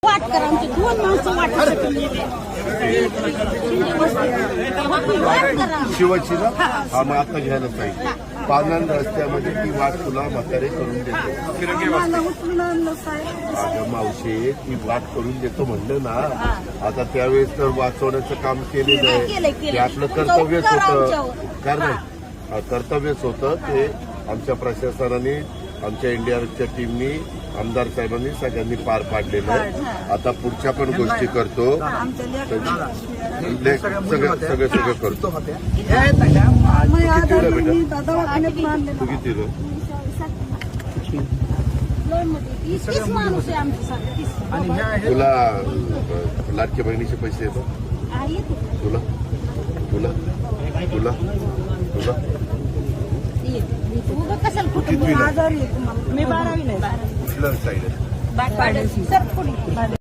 वाट करा आमचे दोन माणसं वाटसाठी शिवाची ना हा मग आता घ्यायला पाहिजे. पानंद रस्त्यामध्ये ती वाट तुला म्हातारे करून देतो. अगं मावशी ती वाट करून देतो म्हणलं ना. आता त्यावेळेस तर वाचवण्याचं काम केलेलं आहे. ते आपलं कर्तव्यच होतं. कारण कर्तव्यच होतं ते आमच्या प्रशासनाने आमच्या इंडियाच्या टीमनी आमदार साहेबांनी सगळ्यांनी पार पाडलेलं आहे. आता पुढच्या पण गोष्टी करतो. सगळं करतो. तू किती तुला लाडक्या बहिणीचे पैसे येतात? तुला तुला तुला तुला मी 12वी नाही. कुठलं साईड आहे?